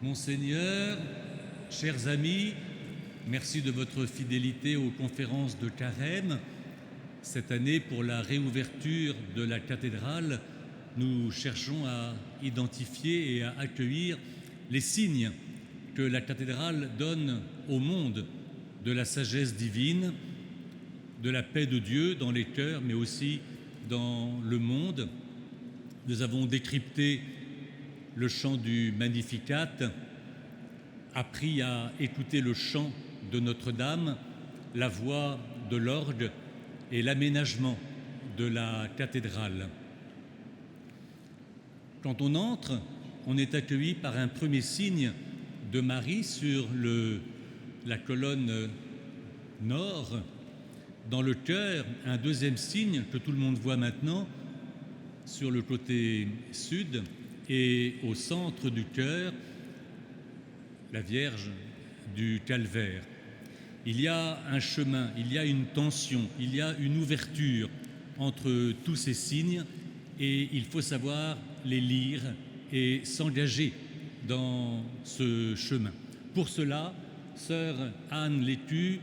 Monseigneur, chers amis, merci de votre fidélité aux conférences de Carême. Cette année, pour la réouverture de la cathédrale, nous cherchons à identifier et à accueillir les signes que la cathédrale donne au monde de la sagesse divine, de la paix de Dieu dans les cœurs, mais aussi dans le monde. Nous avons décrypté le chant du Magnificat, appris à écouter le chant de Notre-Dame, la voix de l'orgue et l'aménagement de la cathédrale. Quand on entre, on est accueilli par un premier signe de Marie sur la colonne nord. Dans le chœur, un deuxième signe que tout le monde voit maintenant sur le côté sud, et au centre du chœur, la Vierge du Calvaire. Il y a un chemin, il y a une tension, il y a une ouverture entre tous ces signes et il faut savoir les lire et s'engager dans ce chemin. Pour cela, sœur Anne Létu,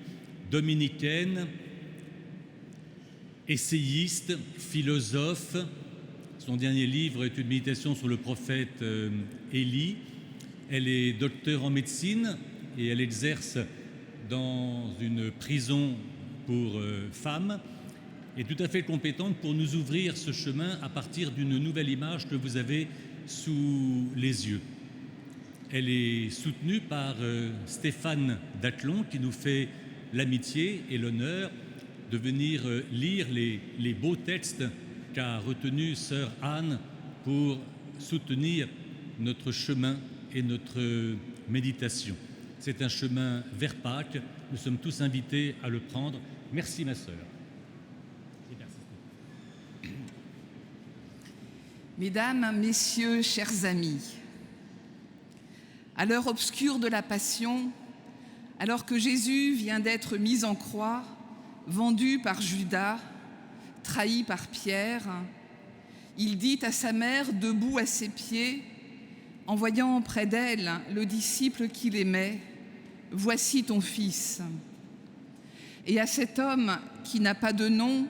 dominicaine, essayiste, philosophe, son dernier livre est une méditation sur le prophète Élie. Elle est docteure en médecine et elle exerce dans une prison pour femmes, est tout à fait compétente pour nous ouvrir ce chemin à partir d'une nouvelle image que vous avez sous les yeux. Elle est soutenue par Stéphane Daclon qui nous fait l'amitié et l'honneur de venir lire les beaux textes qu'a retenu sœur Anne pour soutenir notre chemin et notre méditation. C'est un chemin vers Pâques. Nous sommes tous invités à le prendre. Merci ma sœur. Mesdames, Messieurs, chers amis, à l'heure obscure de la Passion, alors que Jésus vient d'être mis en croix, vendu par Judas, trahi par Pierre, il dit à sa mère, debout à ses pieds, en voyant près d'elle le disciple qu'il aimait, « Voici ton fils ». Et à cet homme qui n'a pas de nom,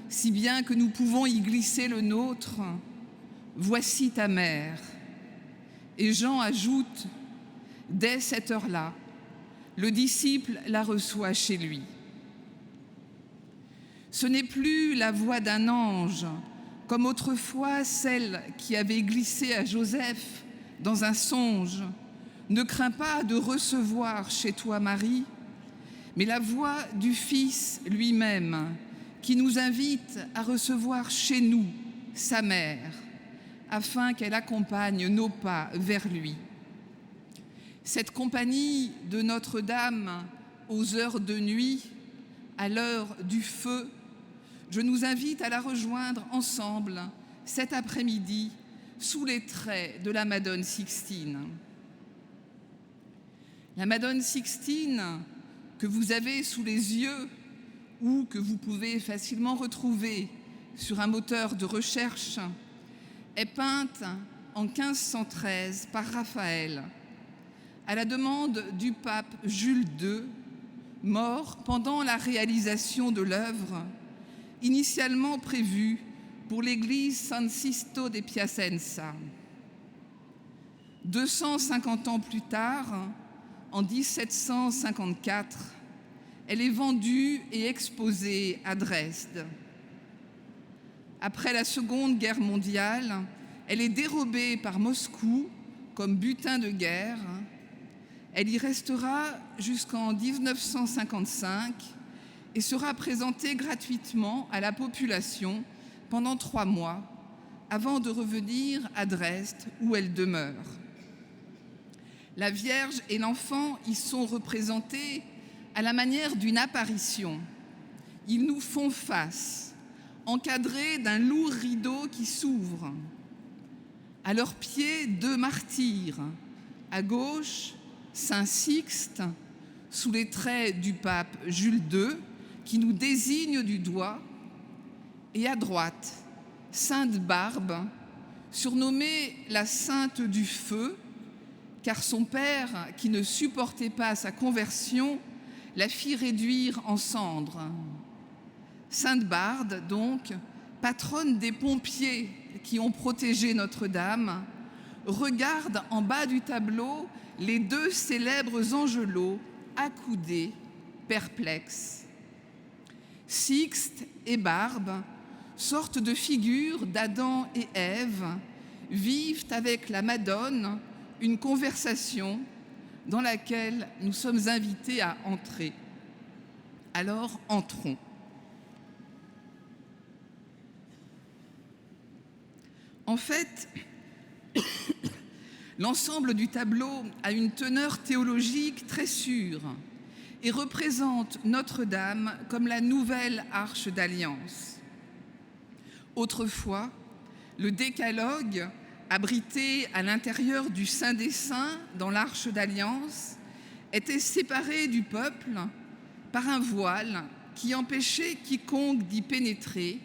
si bien que nous pouvons y glisser le nôtre, « Voici ta mère ». Et Jean ajoute, dès cette heure-là, le disciple la reçoit chez lui. Ce n'est plus la voix d'un ange, comme autrefois celle qui avait glissé à Joseph dans un songe. Ne crains pas de recevoir chez toi Marie, mais la voix du Fils lui-même qui nous invite à recevoir chez nous sa mère, afin qu'elle accompagne nos pas vers lui. Cette compagnie de Notre-Dame aux heures de nuit, à l'heure du feu, je nous invite à la rejoindre ensemble cet après-midi sous les traits de la Madone Sixtine. La Madone Sixtine que vous avez sous les yeux ou que vous pouvez facilement retrouver sur un moteur de recherche est peinte en 1513 par Raphaël à la demande du pape Jules II, mort pendant la réalisation de l'œuvre initialement prévue pour l'église San Sisto de Piacenza. 250 ans plus tard, en 1754, elle est vendue et exposée à Dresde. Après la Seconde Guerre mondiale, elle est dérobée par Moscou comme butin de guerre. Elle y restera jusqu'en 1955 et sera présentée gratuitement à la population pendant 3 mois avant de revenir à Dresde où elle demeure. La Vierge et l'enfant y sont représentés à la manière d'une apparition. Ils nous font face, encadrés d'un lourd rideau qui s'ouvre. À leurs pieds, 2 martyrs. À gauche, Saint Sixte, sous les traits du pape Jules II, qui nous désigne du doigt, et à droite, Sainte Barbe, surnommée la Sainte du Feu, car son père, qui ne supportait pas sa conversion, la fit réduire en cendres. Sainte Barde, donc, patronne des pompiers qui ont protégé Notre-Dame, regarde en bas du tableau les deux célèbres angelots accoudés, perplexes. Sixte et Barbe, sortes de figures d'Adam et Ève, vivent avec la Madone une conversation dans laquelle nous sommes invités à entrer. Alors entrons. En fait, l'ensemble du tableau a une teneur théologique très sûre et représente Notre-Dame comme la nouvelle arche d'alliance. Autrefois, le décalogue, abrité à l'intérieur du Saint des Saints dans l'arche d'alliance, était séparé du peuple par un voile qui empêchait quiconque d'y pénétrer,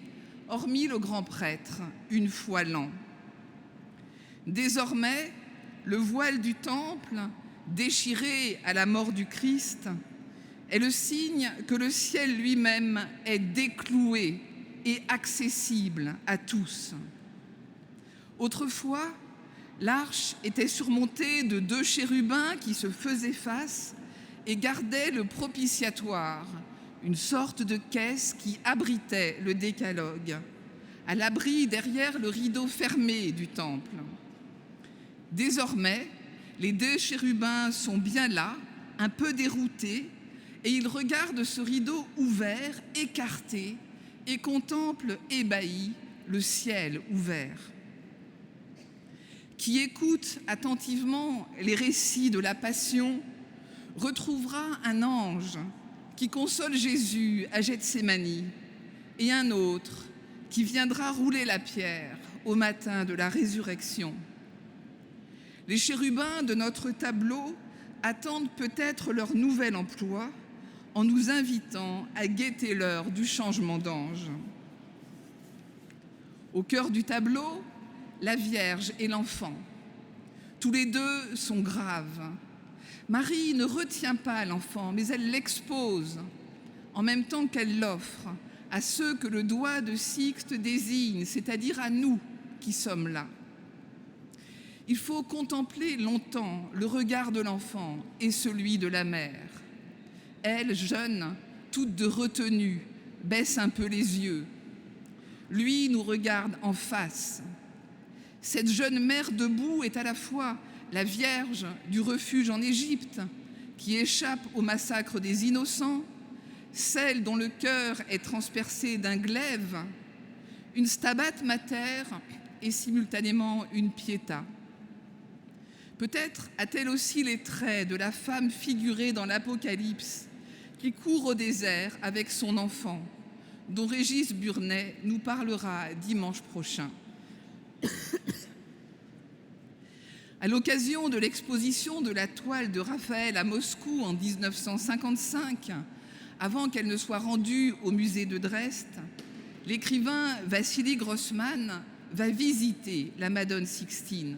hormis le grand prêtre, une fois l'an. Désormais, le voile du temple, déchiré à la mort du Christ, est le signe que le ciel lui-même est décloué et accessible à tous. Autrefois, l'arche était surmontée de deux chérubins qui se faisaient face et gardaient le propitiatoire, une sorte de caisse qui abritait le décalogue, à l'abri derrière le rideau fermé du temple. Désormais, les deux chérubins sont bien là, un peu déroutés, et ils regardent ce rideau ouvert, écarté, et contemplent ébahis le ciel ouvert. Qui écoute attentivement les récits de la Passion retrouvera un ange qui console Jésus à Gethsémani et un autre qui viendra rouler la pierre au matin de la résurrection. Les chérubins de notre tableau attendent peut-être leur nouvel emploi en nous invitant à guetter l'heure du changement d'ange. Au cœur du tableau, la Vierge et l'enfant. Tous les deux sont graves. Marie ne retient pas l'enfant, mais elle l'expose, en même temps qu'elle l'offre à ceux que le doigt de Sixte désigne, c'est-à-dire à nous qui sommes là. Il faut contempler longtemps le regard de l'enfant et celui de la mère. Elle, jeune, toute de retenue, baisse un peu les yeux. Lui nous regarde en face. Cette jeune mère debout est à la fois la Vierge du refuge en Égypte, qui échappe au massacre des innocents, celle dont le cœur est transpercé d'un glaive, une Stabat Mater et simultanément une Pietà. Peut-être a-t-elle aussi les traits de la femme figurée dans l'Apocalypse, qui court au désert avec son enfant, dont Régis Burnet nous parlera dimanche prochain. À l'occasion de l'exposition de la toile de Raphaël à Moscou en 1955, avant qu'elle ne soit rendue au musée de Dresde, l'écrivain Vassili Grossman va visiter la Madone Sixtine.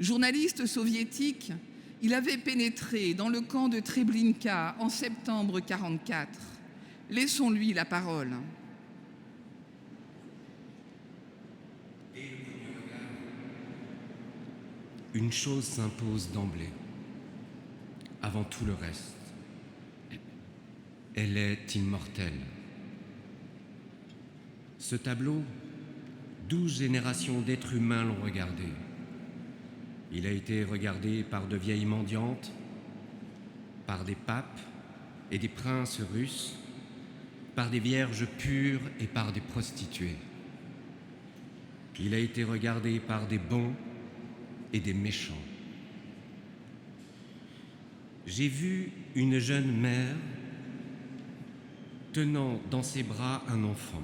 Journaliste soviétique, il avait pénétré dans le camp de Treblinka en septembre 1944. Laissons-lui la parole. Une chose s'impose d'emblée, avant tout le reste. Elle est immortelle. Ce tableau, 12 générations d'êtres humains l'ont regardé. Il a été regardé par de vieilles mendiantes, par des papes et des princes russes, par des vierges pures et par des prostituées. Il a été regardé par des bons et des méchants. J'ai vu une jeune mère tenant dans ses bras un enfant.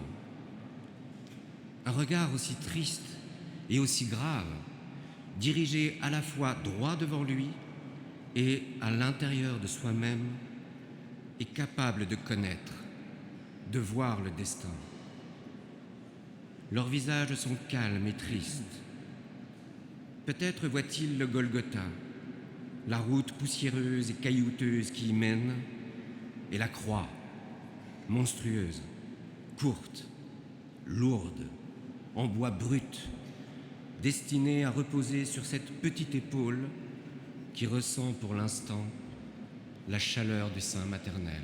Un regard aussi triste et aussi grave, dirigé à la fois droit devant lui et à l'intérieur de soi-même, est capable de connaître, de voir le destin. Leurs visages sont calmes et tristes. Peut-être voit-il le Golgotha, la route poussiéreuse et caillouteuse qui y mène, et la croix, monstrueuse, courte, lourde, en bois brut, destinée à reposer sur cette petite épaule qui ressent pour l'instant la chaleur du sein maternel.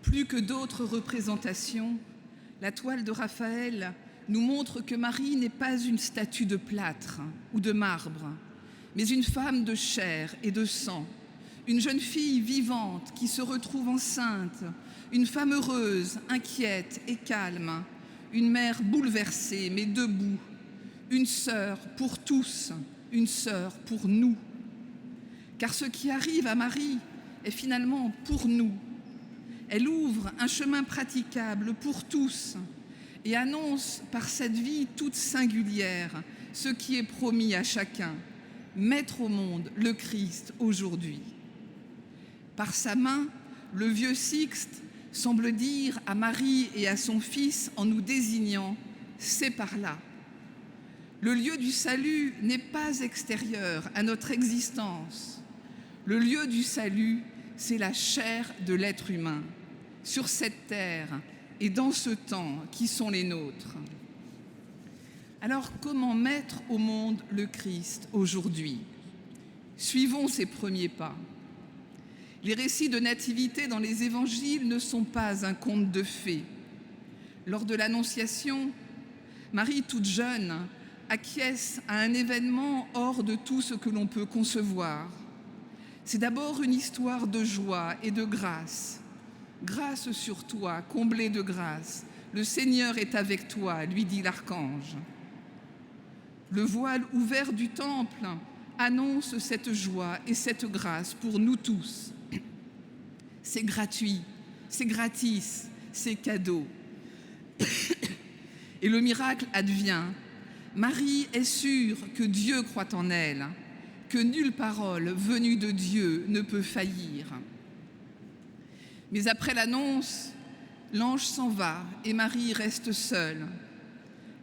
Plus que d'autres représentations, la toile de Raphaël nous montre que Marie n'est pas une statue de plâtre ou de marbre, mais une femme de chair et de sang, une jeune fille vivante qui se retrouve enceinte, une femme heureuse, inquiète et calme, une mère bouleversée mais debout, une sœur pour tous, une sœur pour nous. Car ce qui arrive à Marie est finalement pour nous. Elle ouvre un chemin praticable pour tous et annonce par cette vie toute singulière ce qui est promis à chacun, mettre au monde le Christ aujourd'hui. Par sa main, le vieux Sixte semble dire à Marie et à son fils en nous désignant « c'est par là ». Le lieu du salut n'est pas extérieur à notre existence. Le lieu du salut, c'est la chair de l'être humain, sur cette terre et dans ce temps qui sont les nôtres. Alors, comment mettre au monde le Christ aujourd'hui? Suivons ses premiers pas. Les récits de nativité dans les évangiles ne sont pas un conte de fées. Lors de l'Annonciation, Marie, toute jeune, acquiesce à un événement hors de tout ce que l'on peut concevoir. C'est d'abord une histoire de joie et de grâce. Grâce sur toi, comblée de grâce, le Seigneur est avec toi, lui dit l'archange. Le voile ouvert du temple annonce cette joie et cette grâce pour nous tous. C'est gratuit, c'est gratis, c'est cadeau. Et le miracle advient. Marie est sûre que Dieu croit en elle, que nulle parole venue de Dieu ne peut faillir. Mais après l'annonce, l'ange s'en va et Marie reste seule.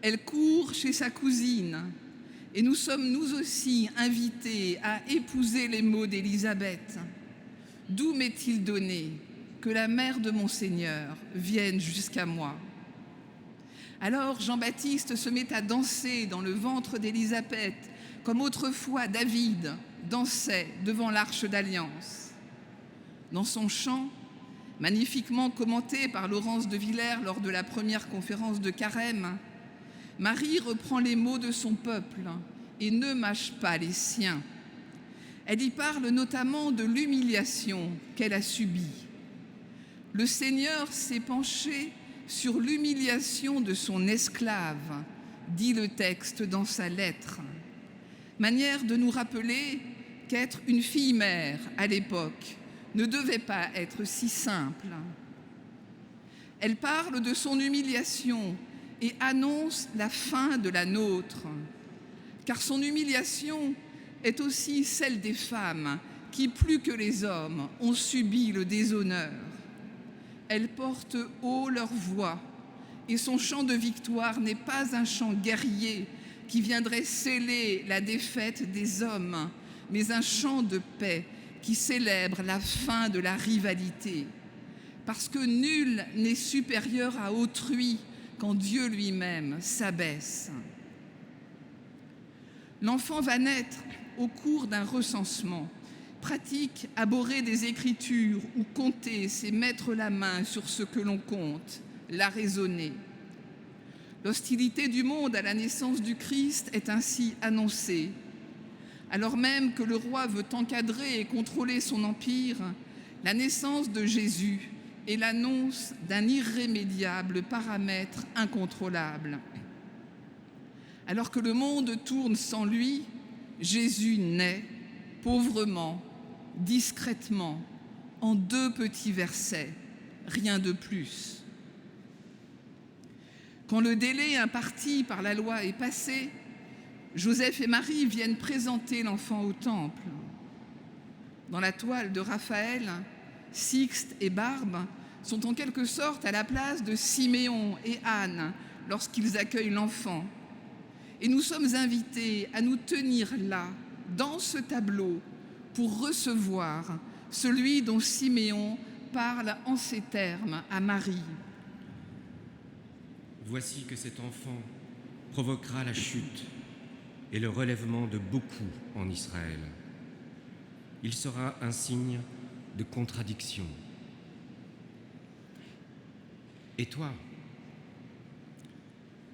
Elle court chez sa cousine et nous sommes nous aussi invités à épouser les mots d'Élisabeth. D'où m'est-il donné que la mère de mon Seigneur vienne jusqu'à moi? Alors Jean-Baptiste se met à danser dans le ventre d'Élisabeth, comme autrefois David dansait devant l'arche d'alliance. Dans son chant, magnifiquement commenté par Laurence de Villers lors de la première conférence de Carême, Marie reprend les mots de son peuple et ne mâche pas les siens. Elle y parle notamment de l'humiliation qu'elle a subie. Le Seigneur s'est penché sur l'humiliation de son esclave, dit le texte dans sa lettre. Manière de nous rappeler qu'être une fille-mère à l'époque ne devait pas être si simple. Elle parle de son humiliation et annonce la fin de la nôtre, car son humiliation est aussi celle des femmes qui, plus que les hommes, ont subi le déshonneur. Elle porte haut leur voix et son chant de victoire n'est pas un chant guerrier qui viendrait sceller la défaite des hommes, mais un chant de paix qui célèbre la fin de la rivalité. Parce que nul n'est supérieur à autrui quand Dieu lui-même s'abaisse. L'enfant va naître au cours d'un recensement. Pratique abhorrée des Écritures où compter, c'est mettre la main sur ce que l'on compte, la raisonner. L'hostilité du monde à la naissance du Christ est ainsi annoncée. Alors même que le roi veut encadrer et contrôler son empire, la naissance de Jésus est l'annonce d'un irrémédiable paramètre incontrôlable. Alors que le monde tourne sans lui, Jésus naît pauvrement, discrètement, en 2 petits versets, rien de plus. Quand le délai imparti par la loi est passé, Joseph et Marie viennent présenter l'enfant au temple. Dans la toile de Raphaël, Sixte et Barbe sont en quelque sorte à la place de Siméon et Anne lorsqu'ils accueillent l'enfant. Et nous sommes invités à nous tenir là, dans ce tableau, pour recevoir celui dont Siméon parle en ces termes à Marie. Voici que cet enfant provoquera la chute et le relèvement de beaucoup en Israël. Il sera un signe de contradiction. Et toi,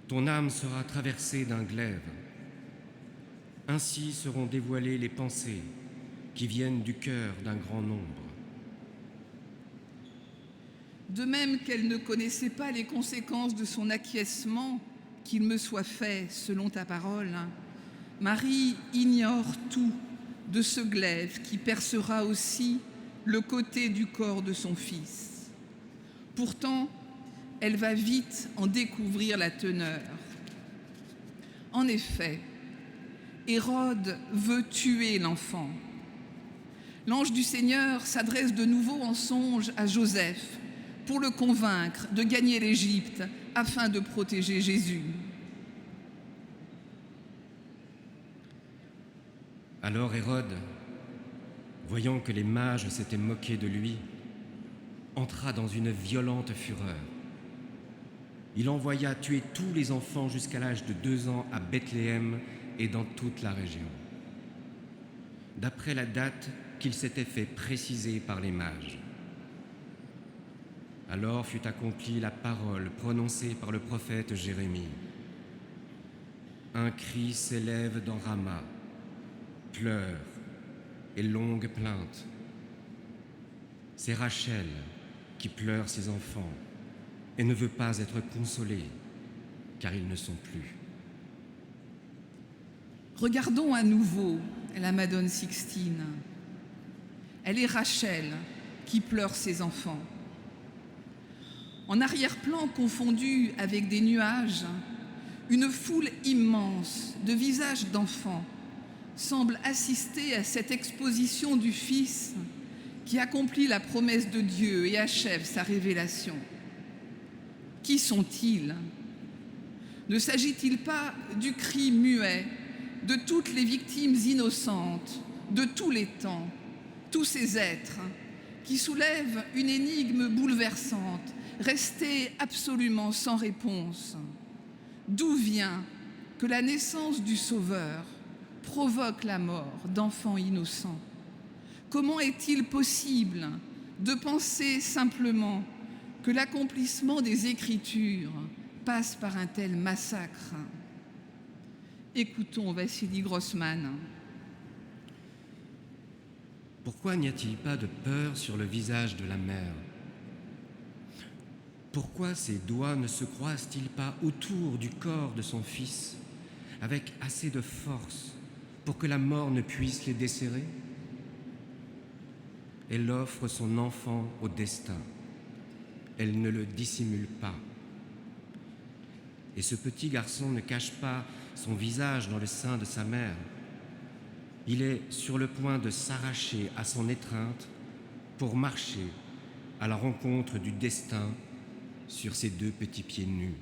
ton âme sera traversée d'un glaive. Ainsi seront dévoilées les pensées qui viennent du cœur d'un grand nombre. De même qu'elle ne connaissait pas les conséquences de son acquiescement, qu'il me soit fait selon ta parole, Marie ignore tout de ce glaive qui percera aussi le côté du corps de son fils. Pourtant, elle va vite en découvrir la teneur. En effet, Hérode veut tuer l'enfant. L'ange du Seigneur s'adresse de nouveau en songe à Joseph pour le convaincre de gagner l'Égypte afin de protéger Jésus. Alors Hérode, voyant que les mages s'étaient moqués de lui, entra dans une violente fureur. Il envoya tuer tous les enfants jusqu'à l'âge de 2 ans à Bethléem et dans toute la région, d'après la date qu'il s'était fait préciser par les mages. Alors fut accomplie la parole prononcée par le prophète Jérémie. Un cri s'élève dans Rama, pleurs et longues plaintes. C'est Rachel qui pleure ses enfants et ne veut pas être consolée, car ils ne sont plus. Regardons à nouveau la Madone Sixtine. Elle est Rachel qui pleure ses enfants. En arrière-plan confondu avec des nuages, une foule immense de visages d'enfants semble assister à cette exposition du Fils qui accomplit la promesse de Dieu et achève sa révélation. Qui sont-ils? Ne s'agit-il pas du cri muet de toutes les victimes innocentes de tous les temps, tous ces êtres qui soulèvent une énigme bouleversante, restée absolument sans réponse? D'où vient que la naissance du Sauveur provoque la mort d'enfants innocents? Comment est-il possible de penser simplement que l'accomplissement des Écritures passe par un tel massacre? Écoutons Vassili Grossman. Pourquoi n'y a-t-il pas de peur sur le visage de la mère? Pourquoi ses doigts ne se croisent-ils pas autour du corps de son fils avec assez de force pour que la mort ne puisse les desserrer? Elle offre son enfant au destin. Elle ne le dissimule pas. Et ce petit garçon ne cache pas son visage dans le sein de sa mère. Il est sur le point de s'arracher à son étreinte pour marcher à la rencontre du destin sur ses 2 petits pieds nus.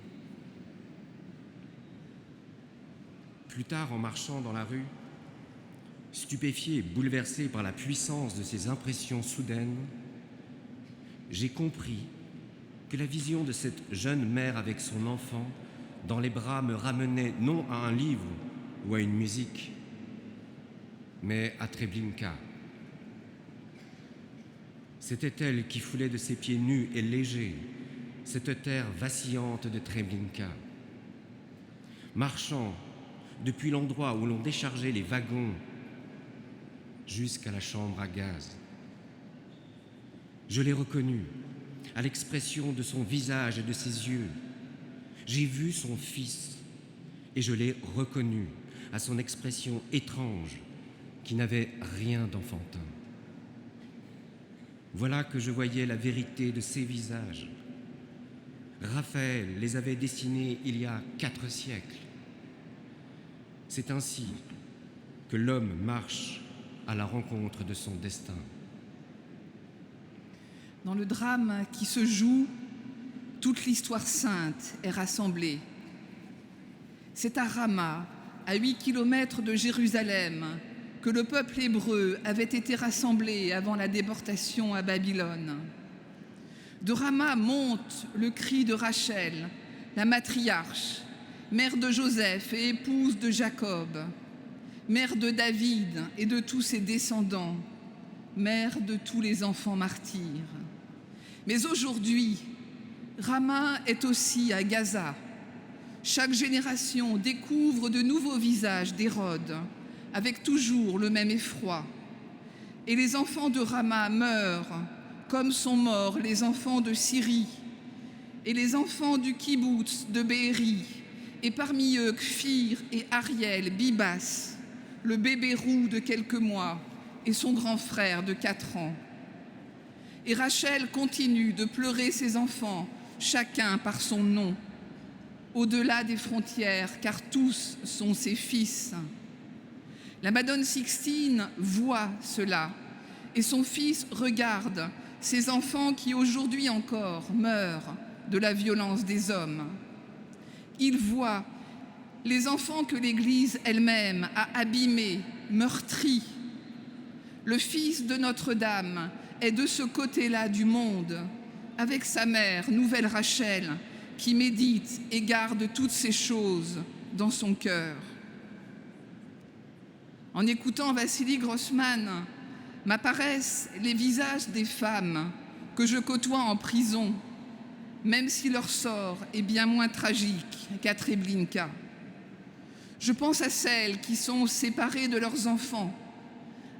Plus tard, en marchant dans la rue, stupéfié et bouleversé par la puissance de ces impressions soudaines, j'ai compris que la vision de cette jeune mère avec son enfant dans les bras me ramenait non à un livre ou à une musique, mais à Treblinka. C'était elle qui foulait de ses pieds nus et légers cette terre vacillante de Treblinka, marchant depuis l'endroit où l'on déchargeait les wagons jusqu'à la chambre à gaz. Je l'ai reconnue à l'expression de son visage et de ses yeux. J'ai vu son fils et je l'ai reconnu à son expression étrange qui n'avait rien d'enfantin. Voilà que je voyais la vérité de ces visages. Raphaël les avait dessinés il y a 4 siècles. C'est ainsi que l'homme marche à la rencontre de son destin. Dans le drame qui se joue, toute l'histoire sainte est rassemblée. C'est à Rama, à 8 kilomètres de Jérusalem, que le peuple hébreu avait été rassemblé avant la déportation à Babylone. De Rama monte le cri de Rachel, la matriarche, mère de Joseph et épouse de Jacob, mère de David et de tous ses descendants, mère de tous les enfants martyrs. Mais aujourd'hui, Rama est aussi à Gaza. Chaque génération découvre de nouveaux visages d'Hérode, avec toujours le même effroi. Et les enfants de Rama meurent, comme sont morts les enfants de Syrie, et les enfants du kibboutz de Be'eri, et parmi eux Kfir et Ariel Bibas, le bébé roux de quelques mois, et son grand frère de 4 ans. Et Rachel continue de pleurer ses enfants, chacun par son nom, au-delà des frontières, car tous sont ses fils. La Madone Sixtine voit cela, et son fils regarde ces enfants qui aujourd'hui encore meurent de la violence des hommes. Il voit les enfants que l'Église elle-même a abîmés, meurtris. Le fils de Notre-Dame est de ce côté-là du monde, avec sa mère, Nouvelle Rachel, qui médite et garde toutes ces choses dans son cœur. En écoutant Vassili Grossman, m'apparaissent les visages des femmes que je côtoie en prison, même si leur sort est bien moins tragique qu'à Treblinka. Je pense à celles qui sont séparées de leurs enfants,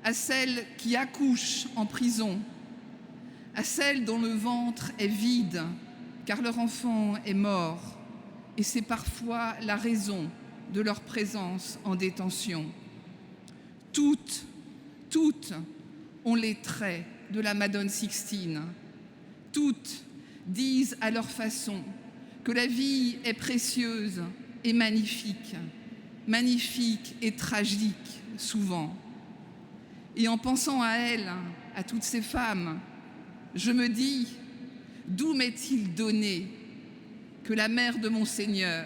à celles qui accouchent en prison, à celles dont le ventre est vide car leur enfant est mort et c'est parfois la raison de leur présence en détention. Toutes ont les traits de la Madone Sixtine. Toutes disent à leur façon que la vie est précieuse et magnifique et tragique souvent. Et en pensant à elles, à toutes ces femmes, je me dis, d'où m'est-il donné que la mère de mon Seigneur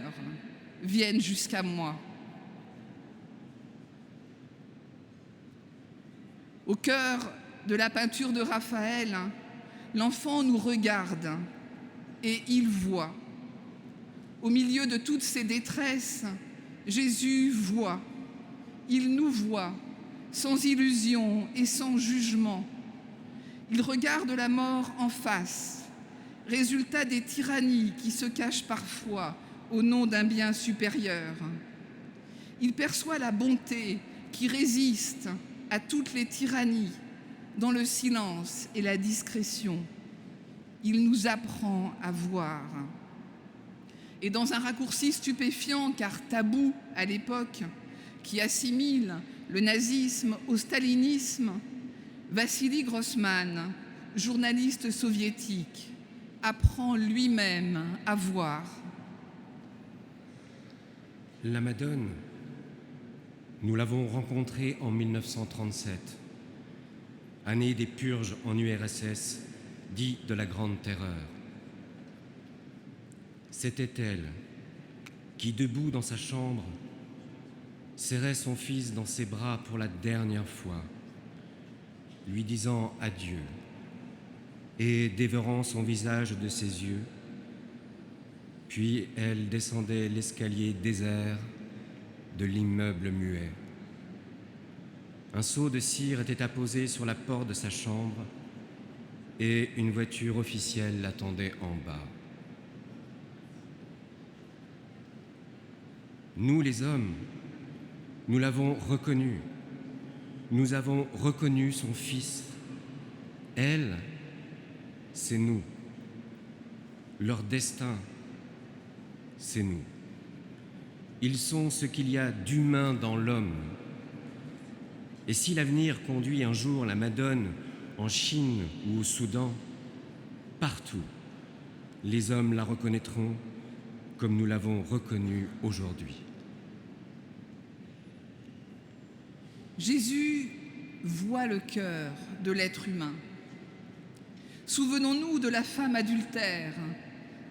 vienne jusqu'à moi? Au cœur de la peinture de Raphaël, l'enfant nous regarde et il voit. Au milieu de toutes ces détresses, Jésus voit. Il nous voit, sans illusion et sans jugement. Il regarde la mort en face, résultat des tyrannies qui se cachent parfois au nom d'un bien supérieur. Il perçoit la bonté qui résiste à toutes les tyrannies dans le silence et la discrétion. Il nous apprend à voir. Et dans un raccourci stupéfiant, car tabou à l'époque, qui assimile le nazisme au stalinisme, Vassili Grossman, journaliste soviétique, apprend lui-même à voir. La Madone, nous l'avons rencontrée en 1937, année des purges en URSS, dit de la Grande Terreur. C'était elle qui, debout dans sa chambre, serrait son fils dans ses bras pour la dernière fois, lui disant adieu et dévorant son visage de ses yeux. Puis elle descendait l'escalier désert de l'immeuble muet. Un seau de cire était apposé sur la porte de sa chambre et une voiture officielle l'attendait en bas. Nous, les hommes, nous l'avons reconnu. Nous avons reconnu son fils. Elle, c'est nous. Leur destin, c'est nous. Ils sont ce qu'il y a d'humain dans l'homme. Et si l'avenir conduit un jour la Madone en Chine ou au Soudan, partout, les hommes la reconnaîtront comme nous l'avons reconnue aujourd'hui. Jésus voit le cœur de l'être humain. Souvenons-nous de la femme adultère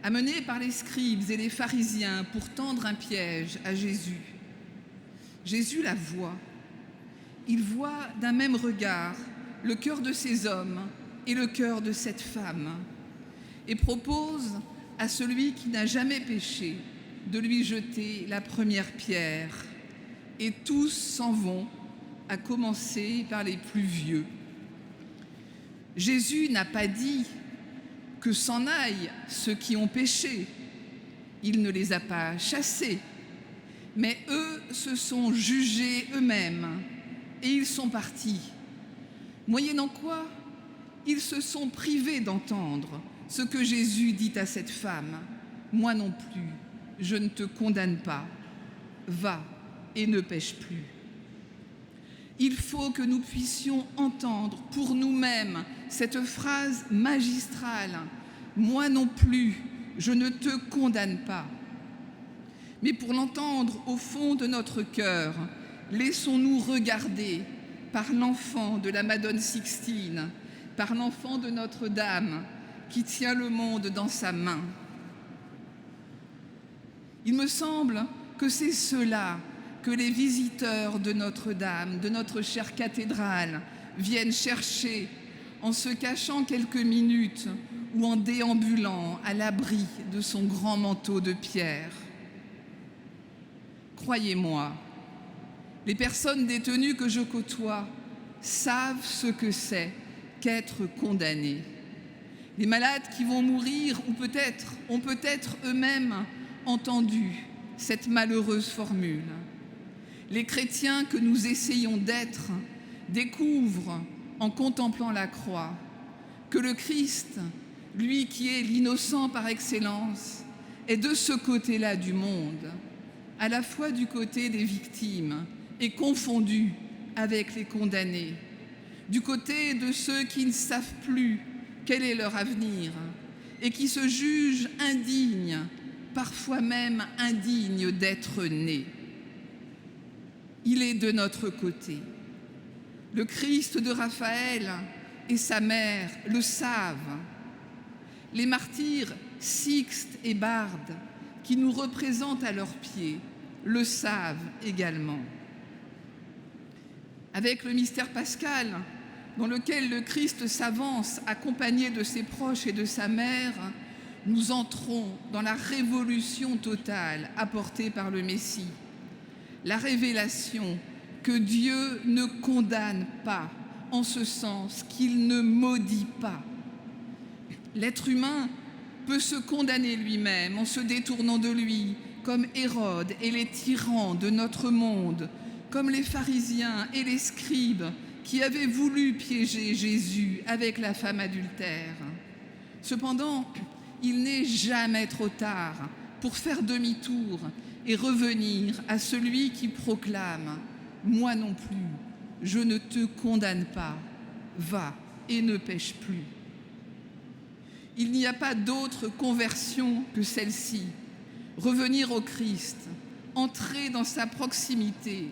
amenés par les scribes et les pharisiens pour tendre un piège à Jésus. Jésus la voit. Il voit d'un même regard le cœur de ces hommes et le cœur de cette femme et propose à celui qui n'a jamais péché de lui jeter la première pierre. Et tous s'en vont, à commencer par les plus vieux. Jésus n'a pas dit que s'en aillent ceux qui ont péché. Il ne les a pas chassés, mais eux se sont jugés eux-mêmes et ils sont partis. Moyennant quoi, ils se sont privés d'entendre ce que Jésus dit à cette femme. Moi non plus, je ne te condamne pas. Va et ne pêche plus. Il faut que nous puissions entendre pour nous-mêmes cette phrase magistrale. Moi non plus, je ne te condamne pas. Mais pour l'entendre au fond de notre cœur, laissons-nous regarder par l'enfant de la Madone Sixtine, par l'enfant de Notre-Dame qui tient le monde dans sa main. Il me semble que c'est cela que les visiteurs de Notre-Dame, de notre chère cathédrale, viennent chercher en se cachant quelques minutes ou en déambulant à l'abri de son grand manteau de pierre. Croyez-moi, les personnes détenues que je côtoie savent ce que c'est qu'être condamné. Les malades qui vont mourir ont peut-être eux-mêmes entendu cette malheureuse formule. Les chrétiens que nous essayons d'être découvrent, en contemplant la croix, que le Christ, lui qui est l'innocent par excellence, est de ce côté-là du monde, à la fois du côté des victimes et confondu avec les condamnés, du côté de ceux qui ne savent plus quel est leur avenir et qui se jugent indignes, parfois même indignes d'être nés. Il est de notre côté. Le Christ de Raphaël et sa mère le savent. Les martyrs Sixte et Barde, qui nous représentent à leurs pieds, le savent également. Avec le mystère pascal, dans lequel le Christ s'avance accompagné de ses proches et de sa mère, nous entrons dans la révolution totale apportée par le Messie. La révélation que Dieu ne condamne pas, en ce sens qu'il ne maudit pas. L'être humain peut se condamner lui-même en se détournant de lui, comme Hérode et les tyrans de notre monde, comme les pharisiens et les scribes qui avaient voulu piéger Jésus avec la femme adultère. Cependant, il n'est jamais trop tard pour faire demi-tour et revenir à celui qui proclame « Moi non plus, je ne te condamne pas, va et ne pêche plus ». Il n'y a pas d'autre conversion que celle-ci, revenir au Christ, entrer dans sa proximité,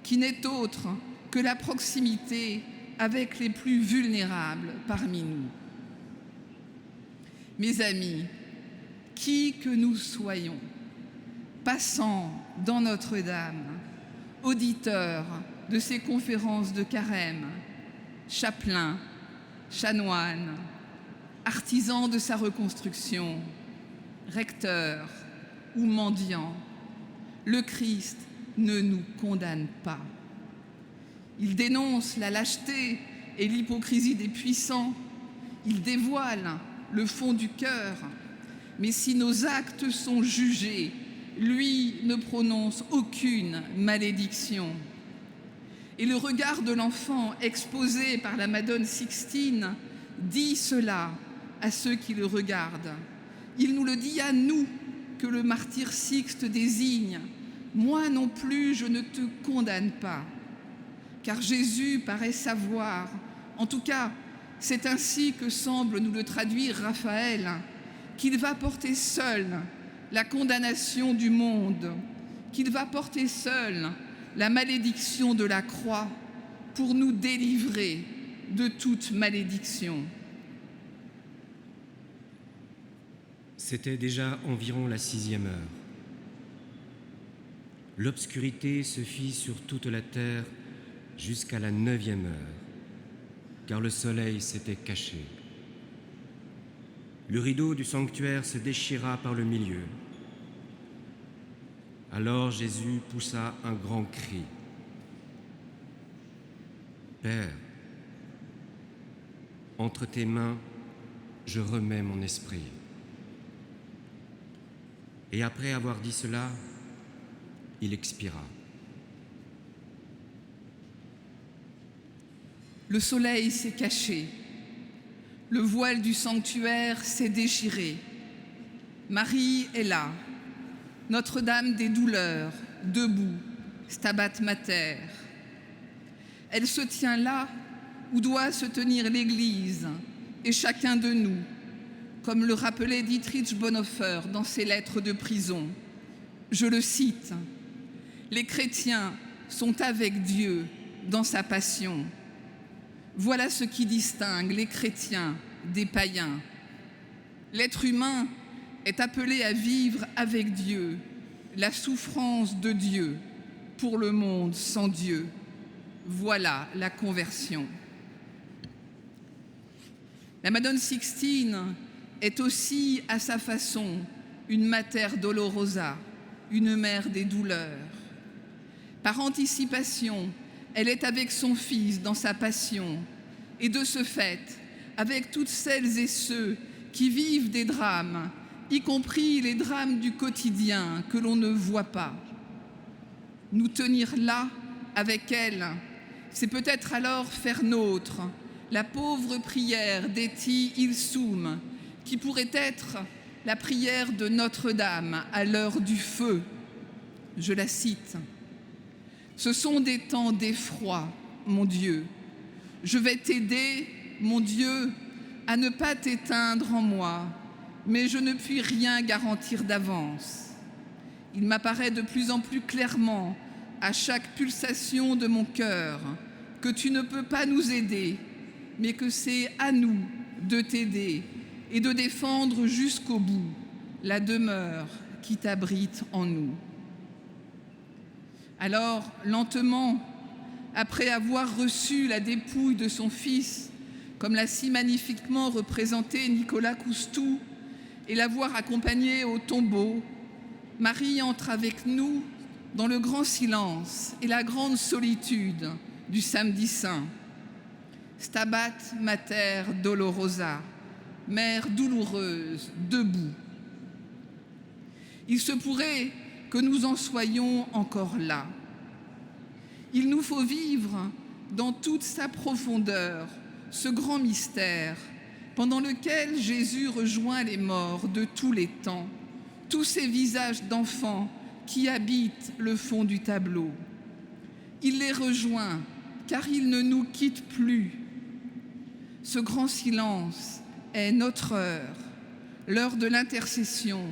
qui n'est autre que la proximité avec les plus vulnérables parmi nous. Mes amis, qui que nous soyons, passant dans Notre-Dame, auditeurs de ces conférences de carême, chapelains, chanoines, artisans de sa reconstruction, recteurs ou mendiants, le Christ ne nous condamne pas. Il dénonce la lâcheté et l'hypocrisie des puissants, il dévoile le fond du cœur, mais si nos actes sont jugés, lui ne prononce aucune malédiction. Et le regard de l'enfant exposé par la Madone Sixtine dit cela à ceux qui le regardent. Il nous le dit à nous que le martyr Sixte désigne. Moi non plus, je ne te condamne pas. Car Jésus paraît savoir, en tout cas, c'est ainsi que semble nous le traduire Raphaël, qu'il va porter seul la condamnation du monde, qu'il va porter seul la malédiction de la croix pour nous délivrer de toute malédiction. C'était déjà environ la 6e heure. L'obscurité se fit sur toute la terre jusqu'à la 9e heure, car le soleil s'était caché. Le rideau du sanctuaire se déchira par le milieu. Alors Jésus poussa un grand cri. « Père, entre tes mains, je remets mon esprit. » Et après avoir dit cela, il expira. Le soleil s'est caché. Le voile du sanctuaire s'est déchiré. Marie est là, Notre-Dame des douleurs, debout, Stabat Mater. Elle se tient là où doit se tenir l'Église et chacun de nous, comme le rappelait Dietrich Bonhoeffer dans ses lettres de prison. Je le cite, « Les chrétiens sont avec Dieu dans sa passion. Voilà ce qui distingue les chrétiens des païens. L'être humain est appelé à vivre avec Dieu, la souffrance de Dieu pour le monde sans Dieu. Voilà la conversion. » La Madone Sixtine est aussi, à sa façon, une Mater Dolorosa, une mère des douleurs. Par anticipation, elle est avec son Fils dans sa passion et de ce fait, avec toutes celles et ceux qui vivent des drames, y compris les drames du quotidien que l'on ne voit pas. Nous tenir là avec elle, c'est peut-être alors faire nôtre la pauvre prière d'Eti Ilsum, qui pourrait être la prière de Notre-Dame à l'heure du feu. Je la cite. « Ce sont des temps d'effroi, mon Dieu. Je vais t'aider, mon Dieu, à ne pas t'éteindre en moi, mais je ne puis rien garantir d'avance. Il m'apparaît de plus en plus clairement, à chaque pulsation de mon cœur, que tu ne peux pas nous aider, mais que c'est à nous de t'aider et de défendre jusqu'au bout la demeure qui t'abrite en nous. » Alors, lentement, après avoir reçu la dépouille de son fils, comme l'a si magnifiquement représenté Nicolas Coustou, et l'avoir accompagné au tombeau, Marie entre avec nous dans le grand silence et la grande solitude du Samedi Saint. Stabat Mater Dolorosa, mère douloureuse, debout. Il se pourrait que nous en soyons encore là. Il nous faut vivre dans toute sa profondeur ce grand mystère pendant lequel Jésus rejoint les morts de tous les temps, tous ces visages d'enfants qui habitent le fond du tableau. Il les rejoint car il ne nous quitte plus. Ce grand silence est notre heure, l'heure de l'intercession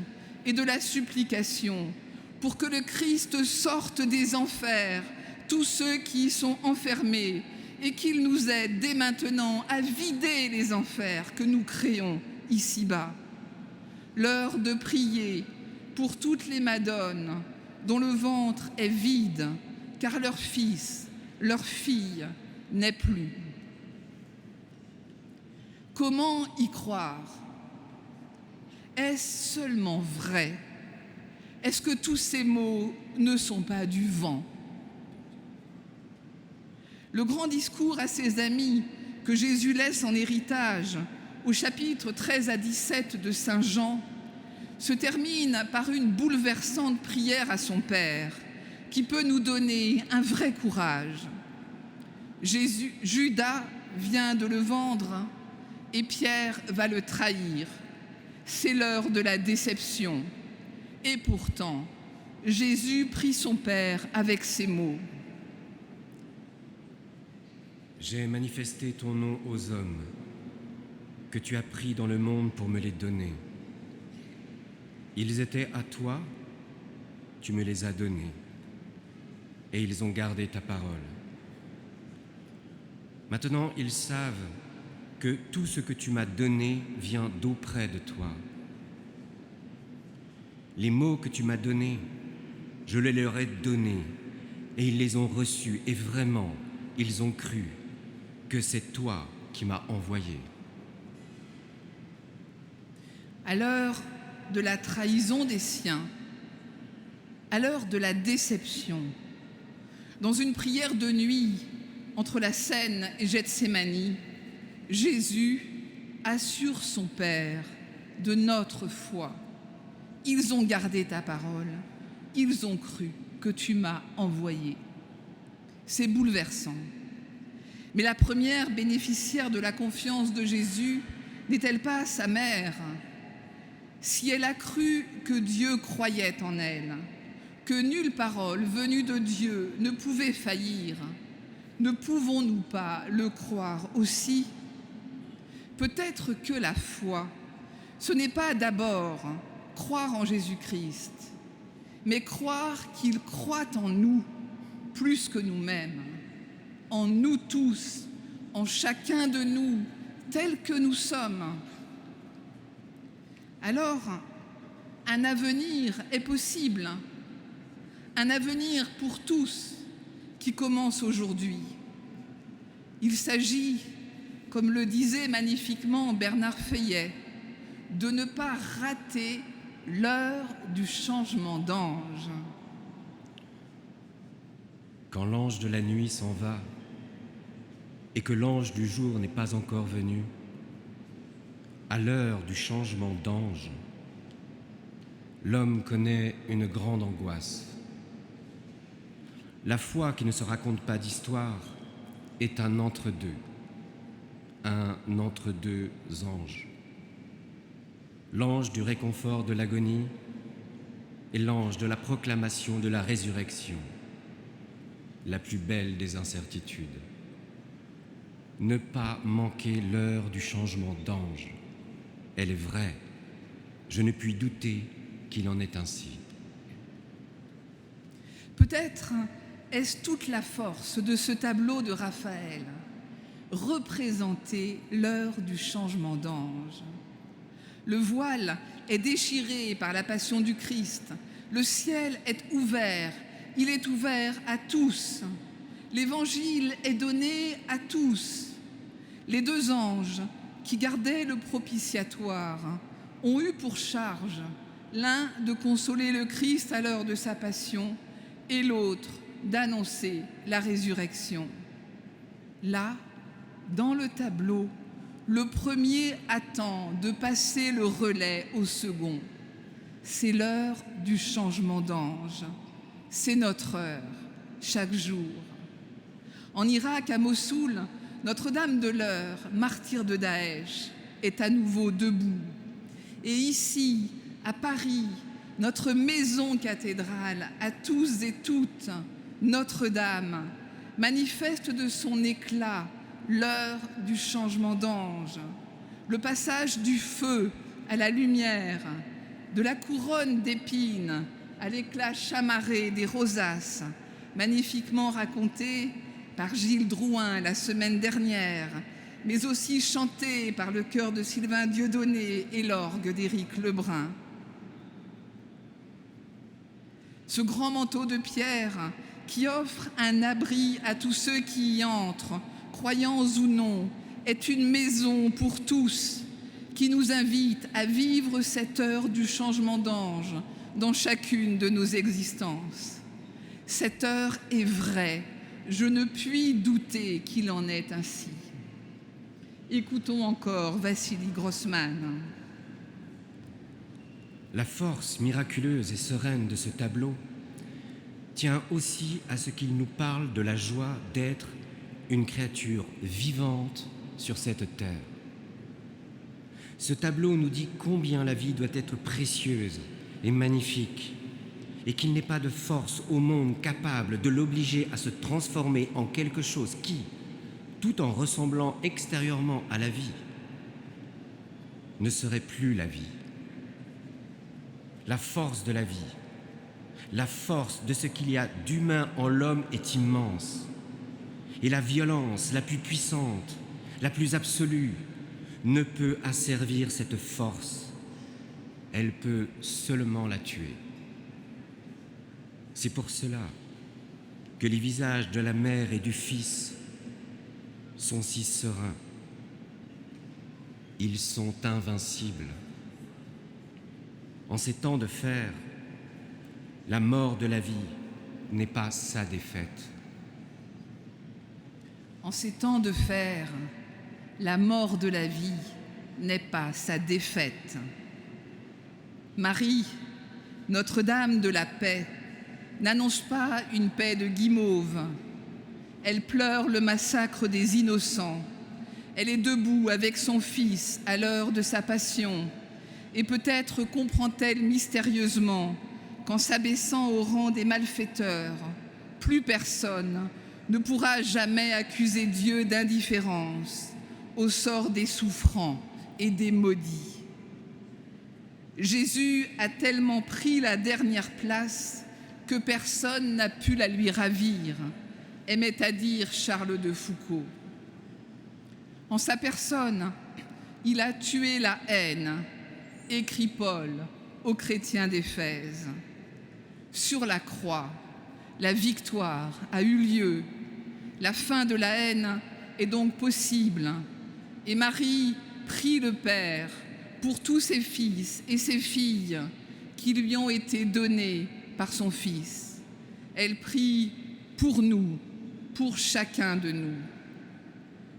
et de la supplication pour que le Christ sorte des enfers tous ceux qui y sont enfermés et qu'il nous aide dès maintenant à vider les enfers que nous créons ici-bas. L'heure de prier pour toutes les madones dont le ventre est vide car leur fils, leur fille n'est plus. Comment y croire? Est-ce seulement vrai? Est-ce que tous ces mots ne sont pas du vent? Le grand discours à ses amis que Jésus laisse en héritage au chapitre 13 à 17 de Saint Jean se termine par une bouleversante prière à son Père qui peut nous donner un vrai courage. Judas vient de le vendre et Pierre va le trahir. C'est l'heure de la déception. Et pourtant, Jésus prie son Père avec ces mots. J'ai manifesté ton nom aux hommes, que tu as pris dans le monde pour me les donner. Ils étaient à toi, tu me les as donnés, et ils ont gardé ta parole. Maintenant, ils savent que tout ce que tu m'as donné vient d'auprès de toi, Les mots que tu m'as donnés, je les leur ai donnés, et ils les ont reçus, et vraiment, ils ont cru que c'est toi qui m'as envoyé. » À l'heure de la trahison des siens, à l'heure de la déception, dans une prière de nuit entre la Seine et Gethsémani, Jésus assure son Père de notre foi. Ils ont gardé ta parole, ils ont cru que tu m'as envoyé. C'est bouleversant. Mais la première bénéficiaire de la confiance de Jésus n'est-elle pas sa mère? Si elle a cru que Dieu croyait en elle, que nulle parole venue de Dieu ne pouvait faillir, ne pouvons-nous pas le croire aussi? Peut-être que la foi, ce n'est pas d'abord croire en Jésus-Christ, mais croire qu'il croit en nous plus que nous-mêmes, en nous tous, en chacun de nous, tels que nous sommes. Alors, un avenir est possible, un avenir pour tous qui commence aujourd'hui. Il s'agit, comme le disait magnifiquement Bernard Fayet, de ne pas rater l'heure du changement d'ange. Quand l'ange de la nuit s'en va et que l'ange du jour n'est pas encore venu, à l'heure du changement d'ange, l'homme connaît une grande angoisse. La foi qui ne se raconte pas d'histoire est un entre-deux anges. L'ange du réconfort de l'agonie et l'ange de la proclamation de la résurrection, la plus belle des incertitudes. Ne pas manquer l'heure du changement d'ange. Elle est vraie. Je ne puis douter qu'il en est ainsi. Peut-être est-ce toute la force de ce tableau de Raphaël, représenter l'heure du changement d'ange. Le voile est déchiré par la passion du Christ. Le ciel est ouvert. Il est ouvert à tous. L'Évangile est donné à tous. Les deux anges qui gardaient le propitiatoire ont eu pour charge l'un de consoler le Christ à l'heure de sa passion et l'autre d'annoncer la résurrection. Là, dans le tableau, le premier attend de passer le relais au second. C'est l'heure du changement d'ange. C'est notre heure, chaque jour. En Irak, à Mossoul, Notre-Dame de l'Heure, martyre de Daesh, est à nouveau debout. Et ici, à Paris, notre maison cathédrale, à tous et toutes, Notre-Dame, manifeste de son éclat l'heure du changement d'ange, le passage du feu à la lumière, de la couronne d'épines à l'éclat chamarré des rosaces, magnifiquement raconté par Gilles Drouin la semaine dernière, mais aussi chanté par le chœur de Sylvain Dieudonné et l'orgue d'Éric Lebrun. Ce grand manteau de pierre qui offre un abri à tous ceux qui y entrent, croyants ou non, est une maison pour tous qui nous invite à vivre cette heure du changement d'ange dans chacune de nos existences. Cette heure est vraie, je ne puis douter qu'il en est ainsi. Écoutons encore Vassili Grossman. La force miraculeuse et sereine de ce tableau tient aussi à ce qu'il nous parle de la joie d'être une créature vivante sur cette terre. Ce tableau nous dit combien la vie doit être précieuse et magnifique, et qu'il n'est pas de force au monde capable de l'obliger à se transformer en quelque chose qui, tout en ressemblant extérieurement à la vie, ne serait plus la vie. La force de la vie, la force de ce qu'il y a d'humain en l'homme est immense. Et la violence la plus puissante, la plus absolue, ne peut asservir cette force. elle peut seulement la tuer. C'est pour cela que les visages de la mère et du fils sont si sereins. Ils sont invincibles. En ces temps de fer, la mort de la vie n'est pas sa défaite. En ces temps de fer, la mort de la vie n'est pas sa défaite. Marie, Notre-Dame de la paix, n'annonce pas une paix de guimauve. Elle pleure le massacre des innocents. Elle est debout avec son fils à l'heure de sa passion. Et peut-être comprend-elle mystérieusement qu'en s'abaissant au rang des malfaiteurs, plus personne ne pourra jamais accuser Dieu d'indifférence au sort des souffrants et des maudits. Jésus a tellement pris la dernière place que personne n'a pu la lui ravir, aimait à dire Charles de Foucault. En sa personne, il a tué la haine, écrit Paul aux chrétiens d'Éphèse. Sur la croix, la victoire a eu lieu. La fin de la haine est donc possible. Et Marie prie le Père pour tous ses fils et ses filles qui lui ont été donnés par son Fils. Elle prie pour nous, pour chacun de nous.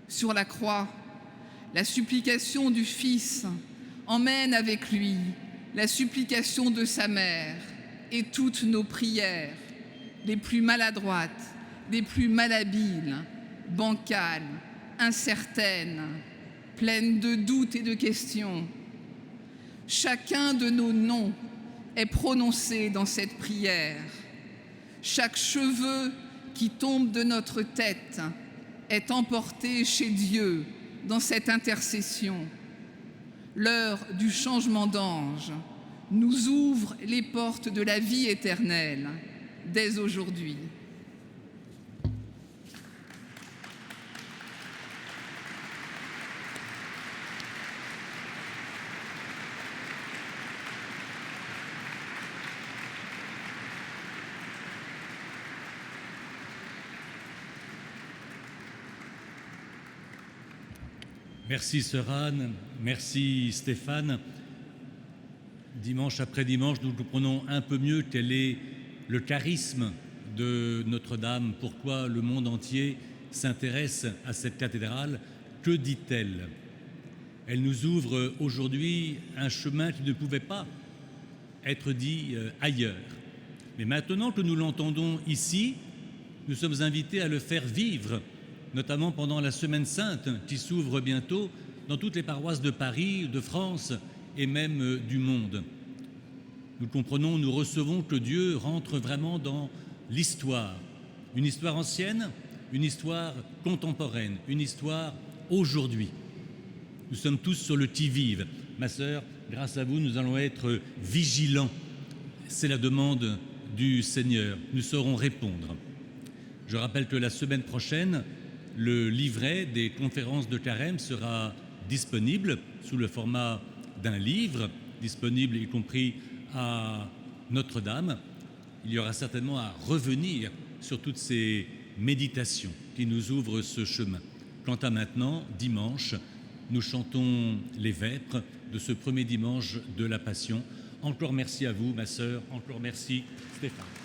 Sur la croix, la supplication du Fils emmène avec lui la supplication de sa mère et toutes nos prières, les plus maladroites, les plus malhabiles, bancales, incertaines, pleines de doutes et de questions. Chacun de nos noms est prononcé dans cette prière. Chaque cheveu qui tombe de notre tête est emporté chez Dieu dans cette intercession. L'heure du changement d'ange nous ouvre les portes de la vie éternelle dès aujourd'hui. Merci sœur Anne, merci Stéphane. Dimanche après dimanche, nous comprenons un peu mieux quel est le charisme de Notre-Dame, pourquoi le monde entier s'intéresse à cette cathédrale. Que dit-elle? Elle nous ouvre aujourd'hui un chemin qui ne pouvait pas être dit ailleurs. Mais maintenant que nous l'entendons ici, nous sommes invités à le faire vivre, notamment pendant la Semaine Sainte qui s'ouvre bientôt dans toutes les paroisses de Paris, de France et même du monde. Nous comprenons, nous recevons que Dieu rentre vraiment dans l'histoire, une histoire ancienne, une histoire contemporaine, une histoire aujourd'hui. Nous sommes tous sur le qui-vive. Ma sœur, grâce à vous, nous allons être vigilants. C'est la demande du Seigneur. Nous saurons répondre. Je rappelle que la semaine prochaine, le livret des conférences de Carême sera disponible sous le format d'un livre, disponible y compris à Notre-Dame. Il y aura certainement à revenir sur toutes ces méditations qui nous ouvrent ce chemin. Quant à maintenant, dimanche, nous chantons les vêpres de ce premier dimanche de la Passion. Encore merci à vous, ma sœur, encore merci Stéphane.